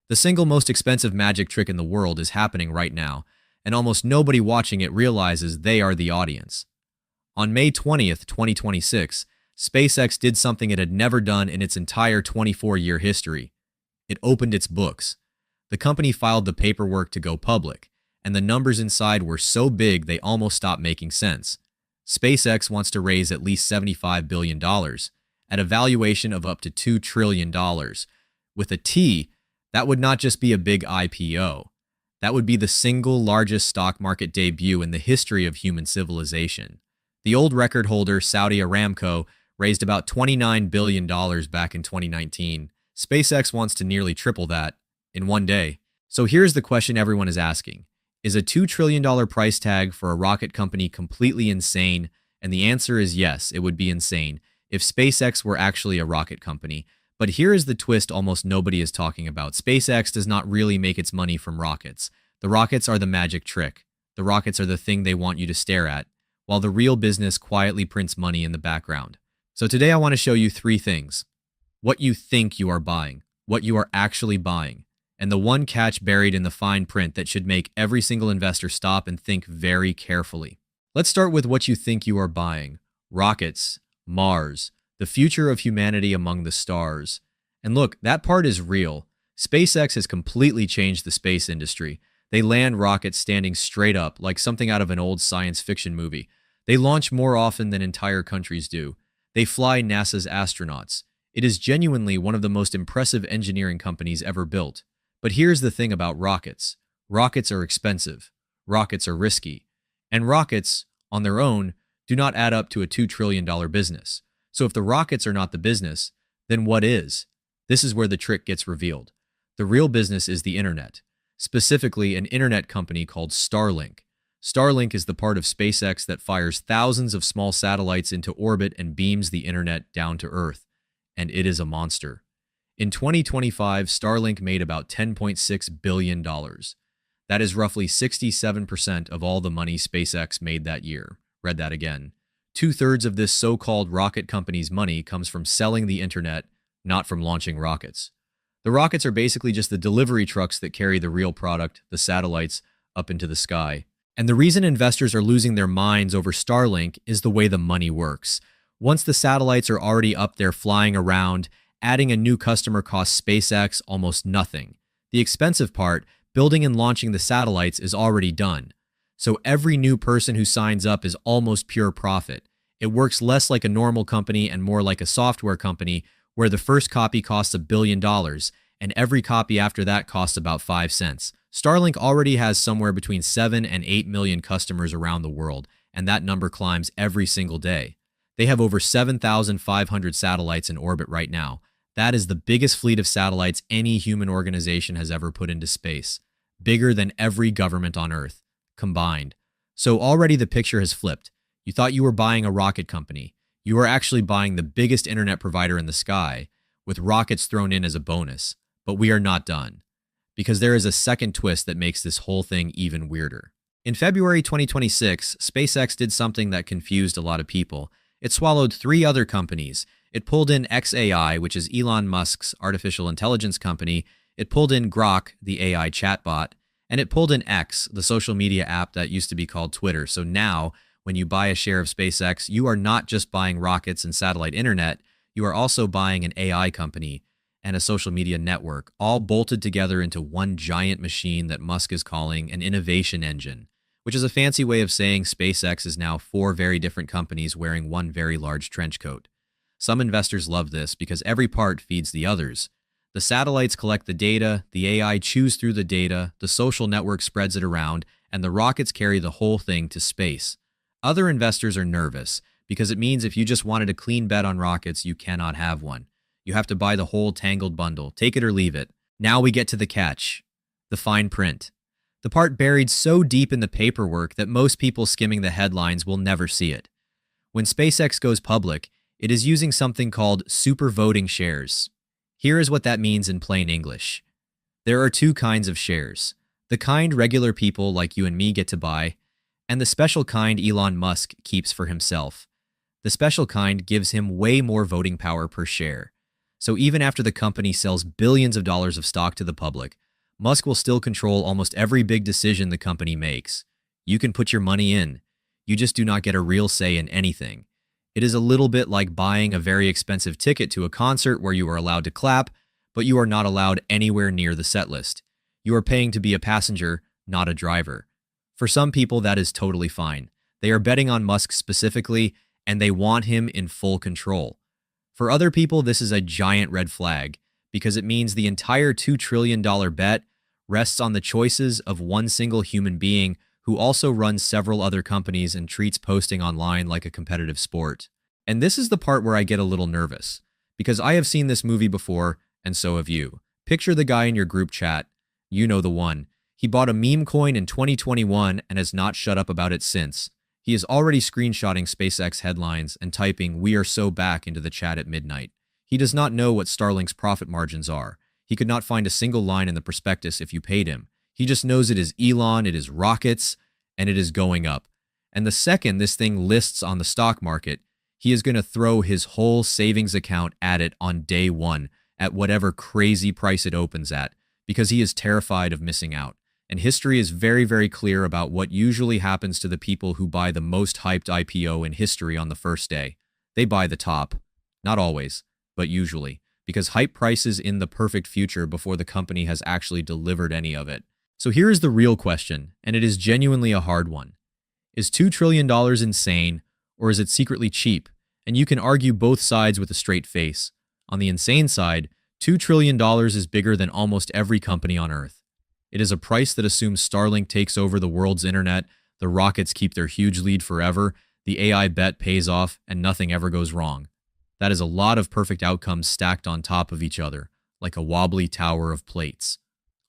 The single most expensive magic trick in the world is happening right now, and almost nobody watching it realizes they are the audience. On May 20th, 2026, SpaceX did something it had never done in its entire 24-year history. It opened its books. The company filed the paperwork to go public, and the numbers inside were so big they almost stopped making sense. SpaceX wants to raise at least $75 billion, at a valuation of up to $2 trillion. With a T, that would not just be a big IPO. That would be the single largest stock market debut in the history of human civilization. The old record holder, Saudi Aramco, raised about $29 billion back in 2019. SpaceX wants to nearly triple that in one day. So here's the question everyone is asking. Is a $2 trillion price tag for a rocket company completely insane? And the answer is yes, it would be insane if SpaceX were actually a rocket company. But here is the twist almost nobody is talking about. SpaceX does not really make its money from rockets. The rockets are the magic trick. The rockets are the thing they want you to stare at, while the real business quietly prints money in the background. So today I want to show you three things. What you think you are buying, what you are actually buying, and the one catch buried in the fine print that should make every single investor stop and think very carefully. Let's start with what you think you are buying. Rockets, Mars, the future of humanity among the stars. And look, that part is real. SpaceX has completely changed the space industry. They land rockets standing straight up like something out of an old science fiction movie. They launch more often than entire countries do. They fly NASA's astronauts. It is genuinely one of the most impressive engineering companies ever built. But here's the thing about rockets. Rockets are expensive. Rockets are risky. And rockets, on their own, do not add up to a $2 trillion business. So if the rockets are not the business, then what is? This is where the trick gets revealed. The real business is the internet. Specifically, an internet company called Starlink. Starlink is the part of SpaceX that fires thousands of small satellites into orbit and beams the internet down to Earth. And it is a monster. In 2025, Starlink made about $10.6 billion. That is roughly 67% of all the money SpaceX made that year. Read that again. 2/3 of this so-called rocket company's money comes from selling the internet, not from launching rockets. The rockets are basically just the delivery trucks that carry the real product, the satellites, up into the sky. And the reason investors are losing their minds over Starlink is the way the money works. Once the satellites are already up there flying around, adding a new customer costs SpaceX almost nothing. The expensive part, building and launching the satellites, is already done. So every new person who signs up is almost pure profit. It works less like a normal company and more like a software company where the first copy costs $1 billion and every copy after that costs about 5 cents. Starlink already has somewhere between 7 and 8 million customers around the world, and that number climbs every single day. They have over 7,500 satellites in orbit right now. That is the biggest fleet of satellites any human organization has ever put into space. Bigger than every government on Earth combined. So already the picture has flipped. You thought you were buying a rocket company. You are actually buying the biggest internet provider in the sky, with rockets thrown in as a bonus. But we are not done, because there is a second twist that makes this whole thing even weirder. In February 2026, SpaceX did something that confused a lot of people. It swallowed 3 other companies. It pulled in xAI, which is Elon Musk's artificial intelligence company. It pulled in Grok, the AI chatbot. And it pulled in X, the social media app that used to be called Twitter. So now, when you buy a share of SpaceX, you are not just buying rockets and satellite internet, you are also buying an AI company and a social media network, all bolted together into one giant machine that Musk is calling an innovation engine, which is a fancy way of saying SpaceX is now 4 very different companies wearing one very large trench coat. Some investors love this because every part feeds the others. The satellites collect the data, the AI chews through the data, the social network spreads it around, and the rockets carry the whole thing to space. Other investors are nervous because it means if you just wanted a clean bet on rockets, you cannot have one. You have to buy the whole tangled bundle, take it or leave it. Now we get to the catch, the fine print. The part buried so deep in the paperwork that most people skimming the headlines will never see it. When SpaceX goes public, it is using something called super voting shares. Here is what that means in plain English. There are 2 kinds of shares. The kind regular people like you and me get to buy, and the special kind Elon Musk keeps for himself. The special kind gives him way more voting power per share. So even after the company sells billions of dollars of stock to the public, Musk will still control almost every big decision the company makes. You can put your money in. You just do not get a real say in anything. It is a little bit like buying a very expensive ticket to a concert where you are allowed to clap, but you are not allowed anywhere near the set list. You are paying to be a passenger, not a driver. For some people, that is totally fine. They are betting on Musk specifically, and they want him in full control. For other people, this is a giant red flag because it means the entire $2 trillion bet rests on the choices of one single human being who also runs several other companies and treats posting online like a competitive sport. And this is the part where I get a little nervous, because I have seen this movie before, and so have you. Picture the guy in your group chat. You know the one. He bought a meme coin in 2021 and has not shut up about it since. He is already screenshotting SpaceX headlines and typing "We are so back" into the chat at midnight. He does not know what Starlink's profit margins are. He could not find a single line in the prospectus if you paid him. He just knows it is Elon, it is rockets, and it is going up. And the second this thing lists on the stock market, he is going to throw his whole savings account at it on day one at whatever crazy price it opens at, because he is terrified of missing out. And history is very, very clear about what usually happens to the people who buy the most hyped IPO in history on the first day. They buy the top. Not always, but usually, because hype prices in the perfect future before the company has actually delivered any of it. So here is the real question, and it is genuinely a hard one. Is $2 trillion insane, or is it secretly cheap? And you can argue both sides with a straight face. On the insane side, $2 trillion is bigger than almost every company on Earth. It is a price that assumes Starlink takes over the world's internet, the rockets keep their huge lead forever, the AI bet pays off, and nothing ever goes wrong. That is a lot of perfect outcomes stacked on top of each other, like a wobbly tower of plates.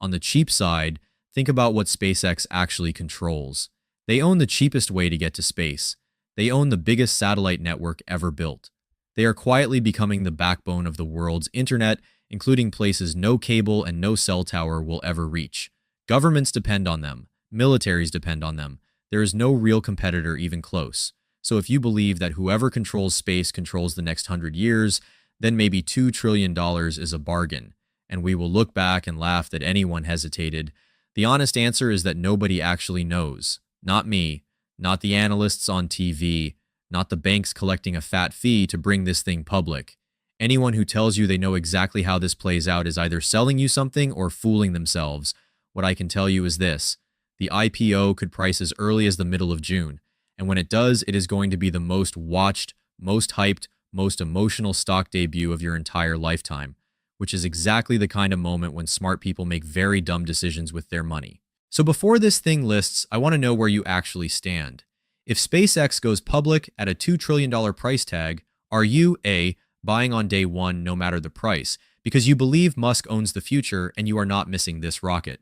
On the cheap side, think about what SpaceX actually controls. They own the cheapest way to get to space. They own the biggest satellite network ever built. They are quietly becoming the backbone of the world's internet, including places no cable and no cell tower will ever reach. Governments depend on them. Militaries depend on them. There is no real competitor even close. So if you believe that whoever controls space controls the next 100 years, then maybe $2 trillion is a bargain, and we will look back and laugh that anyone hesitated. The honest answer is that nobody actually knows. Not me, not the analysts on TV, not the banks collecting a fat fee to bring this thing public. Anyone who tells you they know exactly how this plays out is either selling you something or fooling themselves. What I can tell you is this: the IPO could price as early as the middle of June, and when it does, it is going to be the most watched, most hyped, most emotional stock debut of your entire lifetime, which is exactly the kind of moment when smart people make very dumb decisions with their money. So before this thing lists, I want to know where you actually stand. If SpaceX goes public at a $2 trillion price tag, are you A, buying on day one no matter the price, because you believe Musk owns the future and you are not missing this rocket?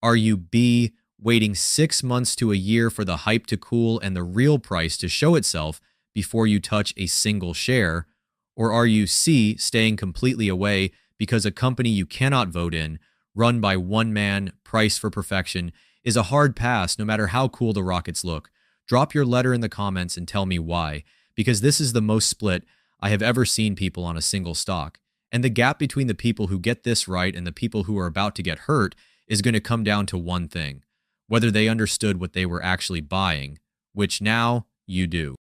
Are you B, waiting 6 months to a year for the hype to cool and the real price to show itself before you touch a single share? Or are you C, staying completely away because a company you cannot vote in, run by one man, priced for perfection, is a hard pass no matter how cool the rockets look? Drop your letter in the comments and tell me why, because this is the most split I have ever seen people on a single stock. And the gap between the people who get this right and the people who are about to get hurt is going to come down to one thing: whether they understood what they were actually buying, which now you do.